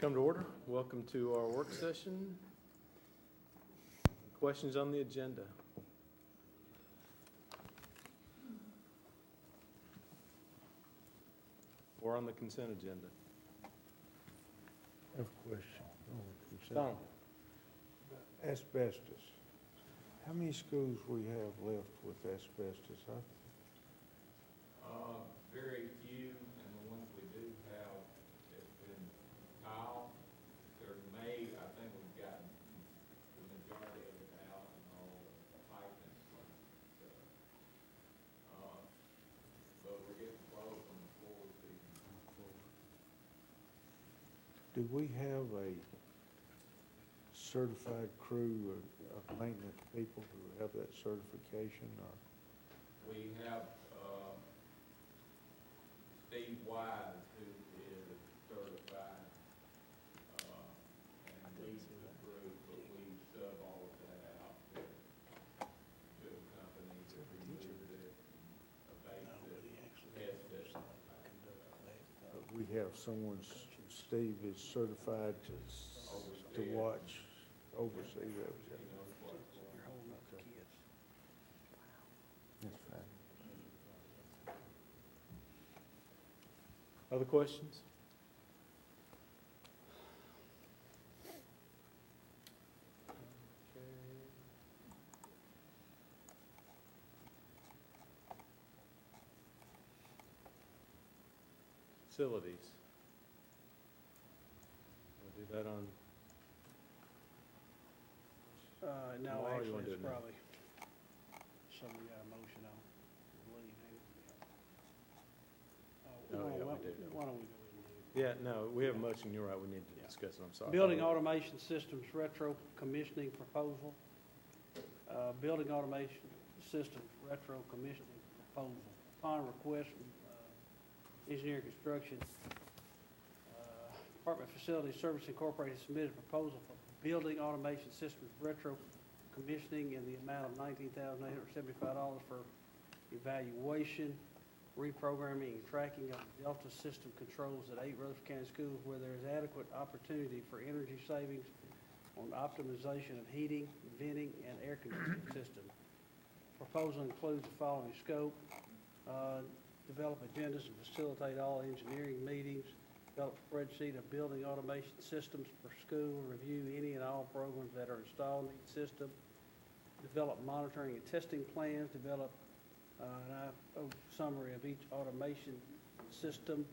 Come to order. Welcome to our work session. Questions on the agenda? Or on the consent agenda? I have a question. Tom? Asbestos. How many schools we have left with asbestos, huh? Very few, and the ones we do have, it's been tile. There may, I think we've gotten the majority of it out and all the pipe and stuff. But we're getting close on the floor season. Do we have a certified crew of maintenance people who have that certification, or? We have, Steve Wise, who is certified, and leads the group, but we sub all of that out to a company to remove it, abate it, test it. But we have someone, Steve is certified to watch, oversee that. That's fine. Other questions? Facilities. We'll do that on, No, Tomorrow, you actually, wanna do it's it now? probably something we got a motion on, I believe. Oh, yeah, we do. Why don't we go ahead and do yeah, no, we have a motion, you're right, we need to Yeah. discuss it, I'm sorry. it? Building automation systems retro commissioning proposal. Building automation systems retro commissioning proposal. Upon request from Engineering Construction, Department of Facilities Service Incorporated submitted a proposal for building automation systems retro commissioning in the amount of $19,875 for evaluation, reprogramming, and tracking of the Delta system controls at 8 Rutherford County schools where there is adequate opportunity for energy savings on optimization of heating, venting, and air conditioning system. Proposal includes the following scope: develop agendas and facilitate all engineering meetings, develop spreadsheet of building automation systems per school, review any and all programs that are installed in each system, develop monitoring and testing plans, develop a summary of each automation system,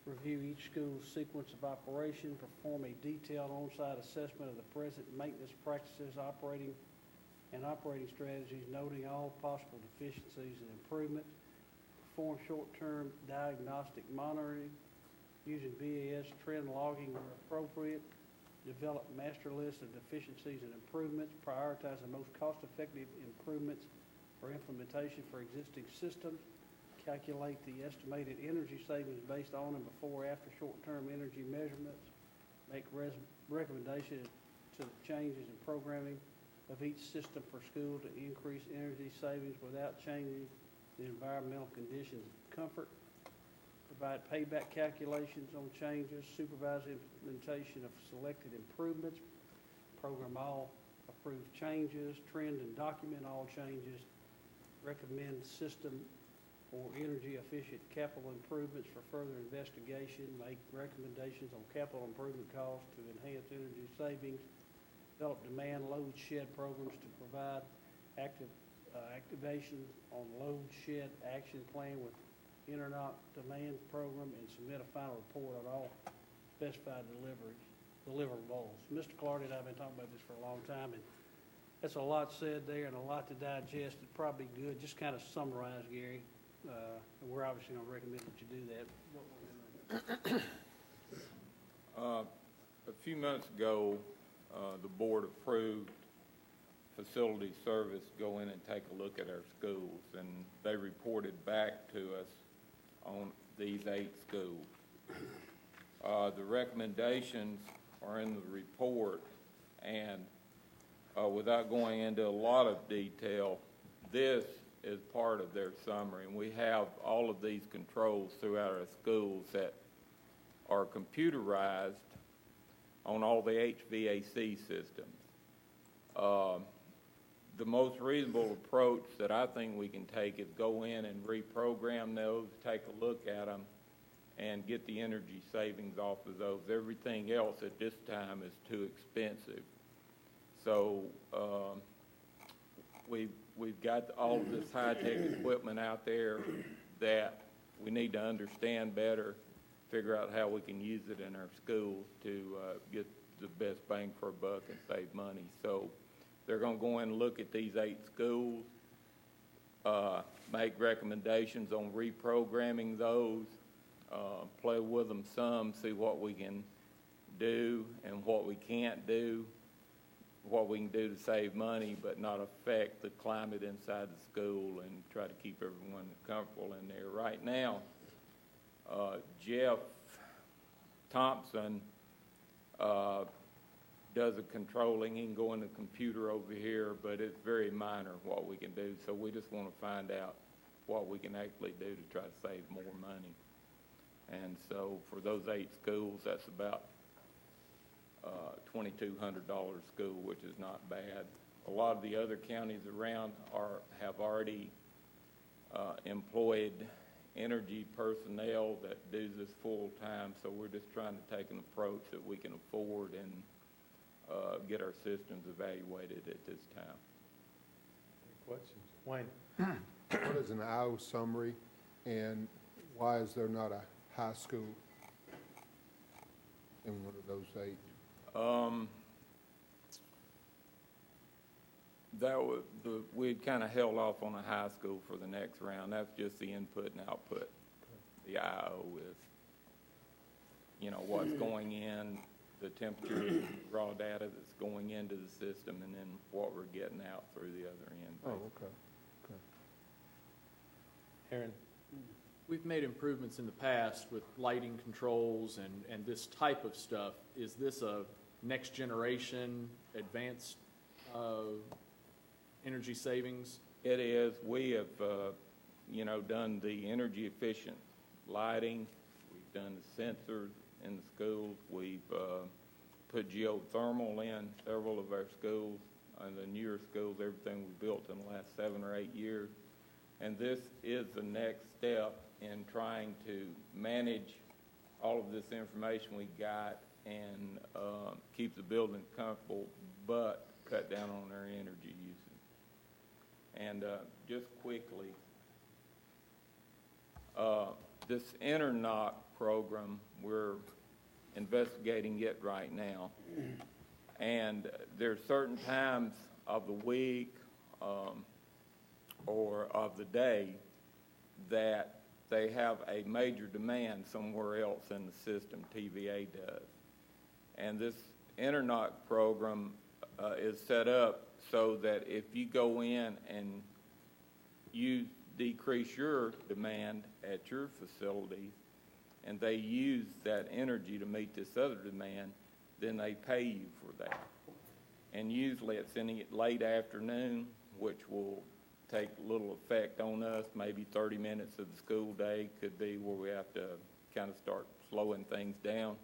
review each school's sequence of operation, perform a detailed on-site assessment of the present maintenance practices, operating strategies, noting all possible deficiencies and improvements, perform short-term diagnostic monitoring using BAS trend logging where appropriate, develop master list of deficiencies and improvements, prioritize the most cost-effective improvements for implementation for existing systems, calculate the estimated energy savings based on and before after short-term energy measurements, make recommendations to the changes in programming of each system per school to increase energy savings without changing the environmental conditions of comfort, provide payback calculations on changes, supervise implementation of selected improvements, program all approved changes, trend and document all changes, recommend system or energy efficient capital improvements for further investigation, make recommendations on capital improvement costs to enhance energy savings, develop demand load shed programs to provide activation on load shed action plan with interlock demand program, and submit a final report on all specified deliverables. Mr. Clardy and I have been talking about this for a long time, and that's a lot said there and a lot to digest. It'd probably be good, just kind of summarize, Gary. And we're obviously going to recommend that you do that. A few months ago, the board approved facility service go in and take a look at our schools, and they reported back to us on these 8 schools. The recommendations are in the report, and without going into a lot of detail, this is part of their summary. And we have all of these controls throughout our schools that are computerized on all the HVAC systems. The most reasonable approach that I think we can take is go in and reprogram those, take a look at them, and get the energy savings off of those. Everything else at this time is too expensive. So we've got all of this high-tech equipment out there that we need to understand better, figure out how we can use it in our schools to get the best bang for a buck and save money. So they're going to go in and look at these 8 schools, make recommendations on reprogramming those, play with them some, see what we can do and what we can't do, what we can do to save money but not affect the climate inside the school, and try to keep everyone comfortable in there. Right now, Jeff Thompson does the controlling. He can go in the computer over here, but it's very minor what we can do. So we just want to find out what we can actually do to try to save more money. And so for those 8 schools, that's about $2,200 a school, which is not bad. A lot of the other counties around have already employed energy personnel that do this full time, so we're just trying to take an approach that we can afford and get our systems evaluated at this time. Any questions? Wayne? What is an IO summary, and why is there not a high school in one of those 8? We'd kind of held off on a high school for the next round. That's just the input and output. The IO is, what's going in, the temperature raw data that's going into the system, and then what we're getting out through the other end. Oh, okay. Aaron? We've made improvements in the past with lighting controls and this type of stuff. Is this a next generation advanced energy savings? It is. We have, done the energy efficient lighting. We've done the sensors in the schools. We've put geothermal in several of our schools, and the newer schools, everything we built in the last 7 or 8 years. And this is the next step in trying to manage all of this information we got and keep the building comfortable, but cut down on our energy usage. And just quickly, this InterKnock program, we're investigating it right now. And there's certain times of the week or of the day that they have a major demand somewhere else in the system, TVA does. And this InterKnock program is set up so that if you go in and you decrease your demand at your facilities and they use that energy to meet this other demand, then they pay you for that. And usually it's in the late afternoon, which will take little effect on us. Maybe 30 minutes of the school day could be where we have to kind of start slowing things down.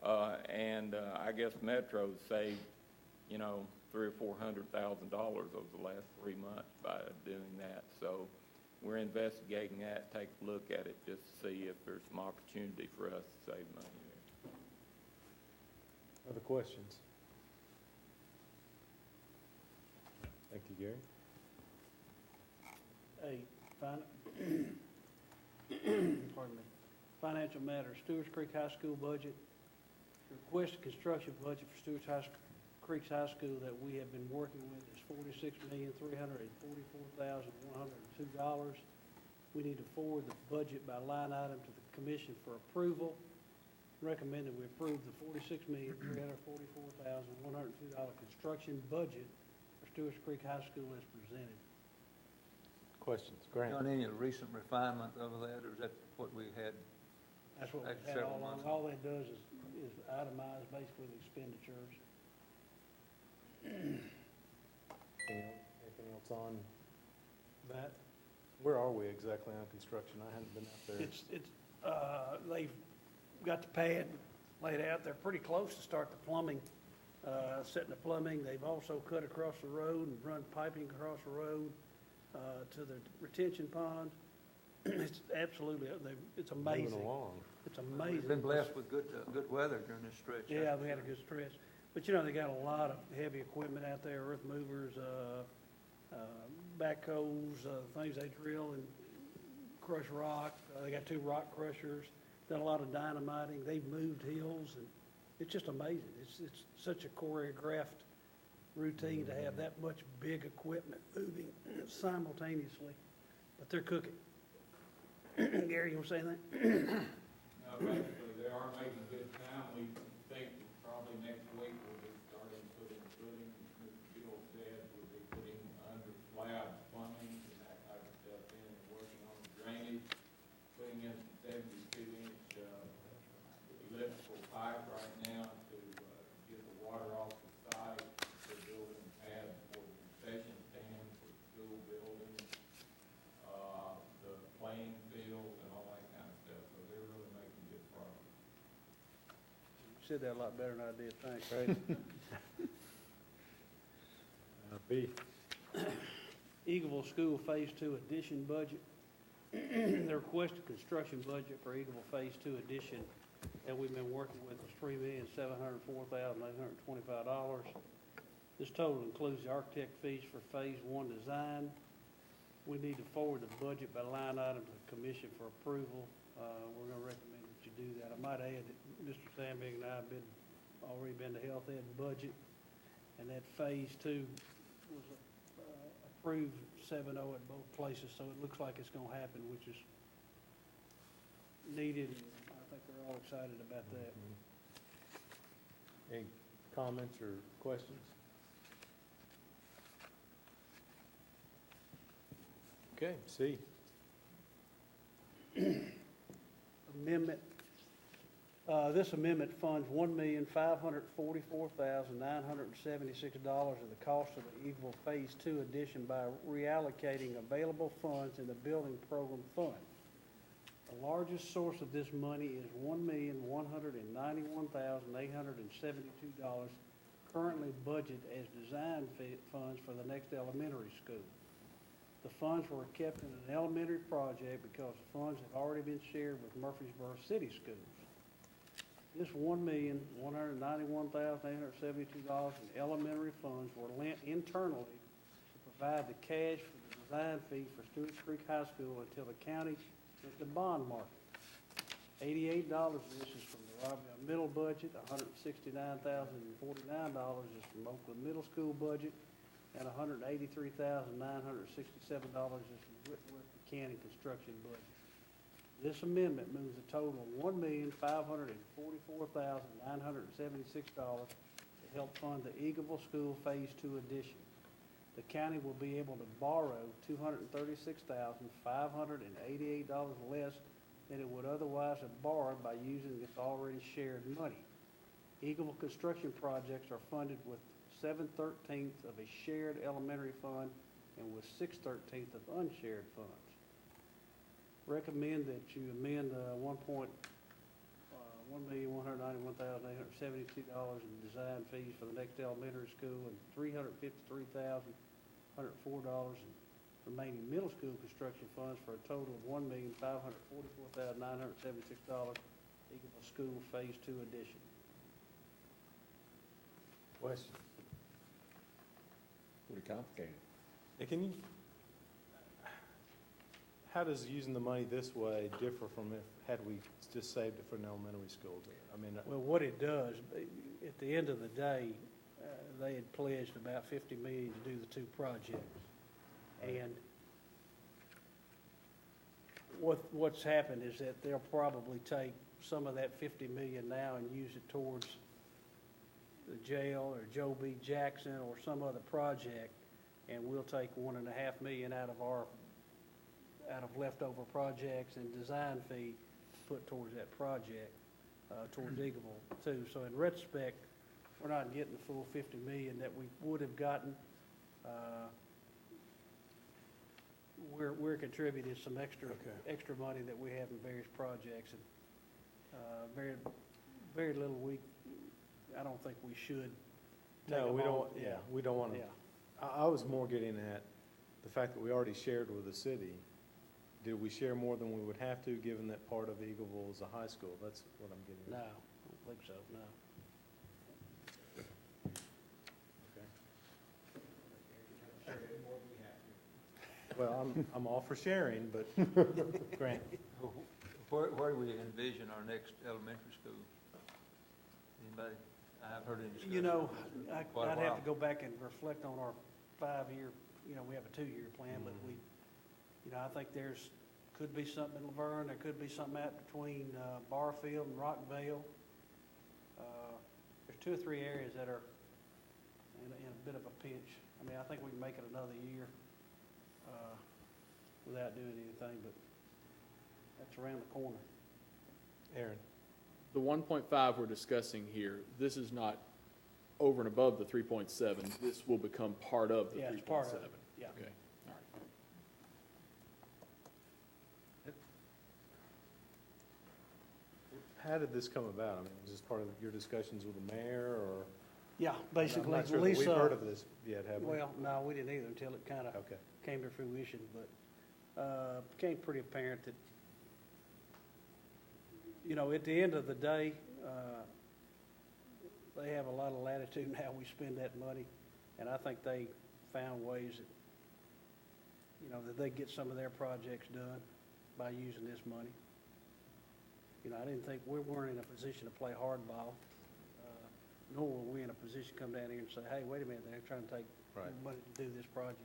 I guess Metro's saved, $300,000 or $400,000 over the last 3 months by doing that. So we're investigating that, take a look at it just to see if there's some opportunity for us to save money there. Other questions? Thank you, Gary. Pardon me. Financial matters, Stewart's Creek High School budget. Requested construction budget for Stewart's Creek High School that we have been working with is $46,344,102. We need to forward the budget by line item to the commission for approval. Recommend that we approve the $46,344,102 construction budget for Stewart's Creek High School as presented. Questions? Grant? Done any recent refinement of that, or is that what we had? That's what we've had several all along. months. All that does is itemize basically the expenditures. Anything else on That, where are we exactly on construction? I haven't been out there. they've got the pad laid out. They're pretty close to start the plumbing, setting the plumbing. They've also cut across the road and run piping across the road to the retention pond. It's absolutely, it's amazing. Moving along. It's amazing. We've been blessed with good weather during this stretch. Yeah, we had a good stretch. But, you know, they got a lot of heavy equipment out there, earth movers, backhoes, things they drill and crush rock. They got 2 rock crushers, done a lot of dynamiting. They've moved hills, and it's just amazing. It's such a choreographed routine to have that much big equipment moving simultaneously. But they're cooking. Gary, you want to say anything? No, basically, they are making good time. We think probably next week we'll be starting putting footings. Mr. Bill said we'll be putting under slab plumbing and that type of stuff in, and working on the drainage, putting in some 72-inch electrical pipe right now to get the water off the site. They're building pads for the concession stands for the school buildings, the playing field and all that kind of stuff. So they're really making good progress. You said that a lot better than I did, thanks. Great. B, Eagleville School Phase 2 addition budget. The requested construction budget for Eagleville Phase 2 addition that we've been working with is $3,704,825. This total includes the architect fees for Phase 1 design. We need to forward the budget by line item to the commission for approval. We're going to recommend that you do that. I might add that Mr. Sandberg and I have already been to health ed budget, and that Phase 2 was approved 7-0 at both places, so it looks like it's going to happen, which is needed. I think they're all excited about that. any comments or questions? Okay, C, Amendment, this amendment funds $1,544,976 of the cost of the Eagleville Phase 2 addition by reallocating available funds in the building program fund. The largest source of this money is $1,191,872 currently budgeted as design funds for the next elementary school. The funds were kept in an elementary project because the funds have already been shared with Murfreesboro City Schools. This $1,191,872 in elementary funds were lent internally to provide the cash for the design fee for Stewart's Creek High School until the county went to bond market. $88 of this is from the Robbie Middle budget, $169,049 is from Oakland Middle School budget, and $183,967 is from Whitworth Buchanan construction budget. This amendment moves a total of $1,544,976 to help fund the Eagleville School Phase 2 addition. The county will be able to borrow $236,588 less than it would otherwise have borrowed by using its already shared money. Eagleville construction projects are funded with 7/13 of a shared elementary fund and with 6/13 of unshared funds. Recommend that you amend $1,191,872 in design fees for the next elementary school and $353,104 in remaining middle school construction funds for a total of $1,544,976 Eagleville School Phase 2 addition. question? Pretty complicated. Hey, can you, how does using the money this way differ from if, had we just saved it for an elementary school? I mean, Well, what it does, at the end of the day, they had pledged about $50 million to do the 2 projects. And what's happened is that they'll probably take some of that $50 million now and use it towards the jail or Joe B. Jackson or some other project, and we'll take $1.5 million out of leftover projects and design fee to put towards that project, towards Eagleville too. So in retrospect, we're not getting the full $50 million that we would have gotten. We're contributing some extra money that we have in various projects, and very little I don't think we should take No, them we on. don't, yeah, we don't want to. Yeah. I was more getting at the fact that we already shared with the city. Did we share more than we would have to, given that part of Eagleville is a high school? That's what I'm getting No, at. I don't think so, no. Well, I'm all for sharing, but Grant, Where do we envision our next elementary school? Anybody? I haven't heard any discussion. You know, Quite a I'd have while. to go back and reflect on our 5-year, we have a 2-year plan, but I think could be something in Laverne, there could be something out between Barfield and Rockvale. There's 2 or 3 areas that are in a bit of a pinch. I mean, I think we can make it another year without doing anything, but that's around the corner. Aaron, The 1.5 we're discussing here, this is not over and above the 3.7. This will become part of the 3.7. Yeah, it's part of it, yeah. Okay, all right. how did this come about? I mean, was this part of your discussions with the mayor, or? Yeah, I'm basically, not sure that Lisa. we've heard of this yet, have we? Well, no, we didn't either until it kind of Okay. came to fruition, but became pretty apparent that, at the end of the day, they have a lot of latitude in how we spend that money, and I think they found ways that, that they get some of their projects done by using this money. I didn't think, we weren't in a position to play hardball, nor were we in a position to come down here and say, hey, wait a minute, they're trying to take Right. money to do this project.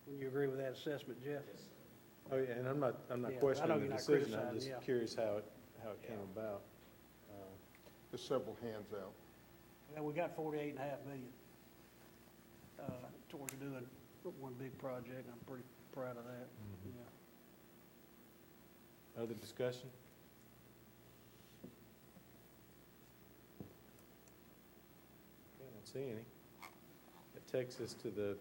Wouldn't you agree with that assessment, Jeff? Oh, yeah, and I'm not Yeah, I know questioning you're the not decision, I'm criticizing, just yeah. curious how it came about. There's several hands out. Well, we got 48.5 million towards doing one big project. I'm pretty proud of that, yeah. Other discussion? Okay, I don't see any. It takes us to the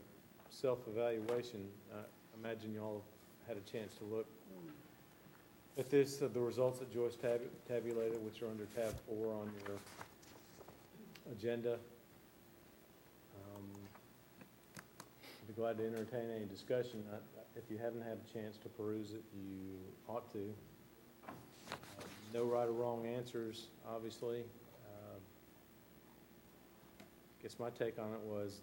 self-evaluation. I imagine you all had a chance to look at this, the results that Joyce tabulated, which are under tab 4 on your agenda. I'd be glad to entertain any discussion. If you haven't had a chance to peruse it, you ought to. No right or wrong answers, obviously. I guess my take on it was,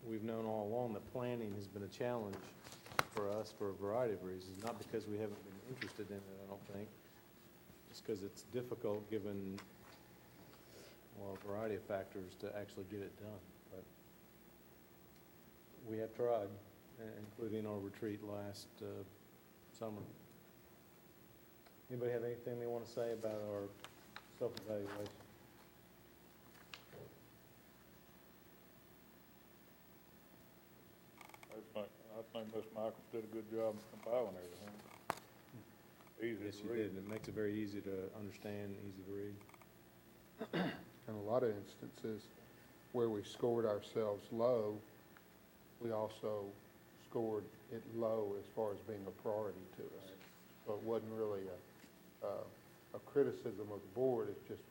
we've known all along that planning has been a challenge for us for a variety of reasons, not because we haven't been interested in it, I don't think. Just because it's difficult, given, well, a variety of factors, to actually get it done. But we have tried, including our retreat last summer. Anybody have anything they want to say about our self-evaluation? I think Ms. Michaels did a good job compiling everything. Easy Yes, to you read. did, and it makes it very easy to understand, easy to read. In a lot of instances where we scored ourselves low, we also scored it low as far as being a priority to us. So it wasn't really a criticism of the board, it's just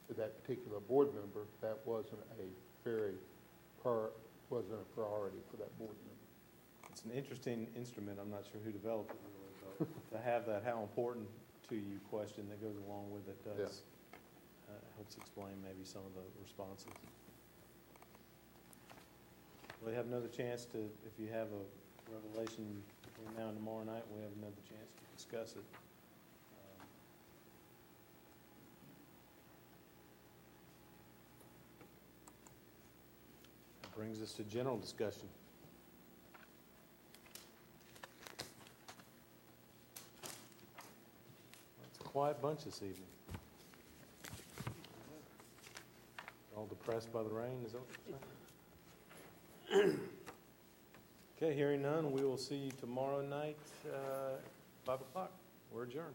to that particular board member, that wasn't a priority for that board member. It's an interesting instrument, I'm not sure who developed it really, but to have that how important to you question that goes along with it does, helps explain maybe some of the responses. We have another chance to, if you have a revelation between now and tomorrow night, we have another chance to discuss it. That brings us to general discussion. It's a quiet bunch this evening. All depressed by the rain, is that what you're saying? Okay, hearing none, we will see you tomorrow night, 5 o'clock. We're adjourned.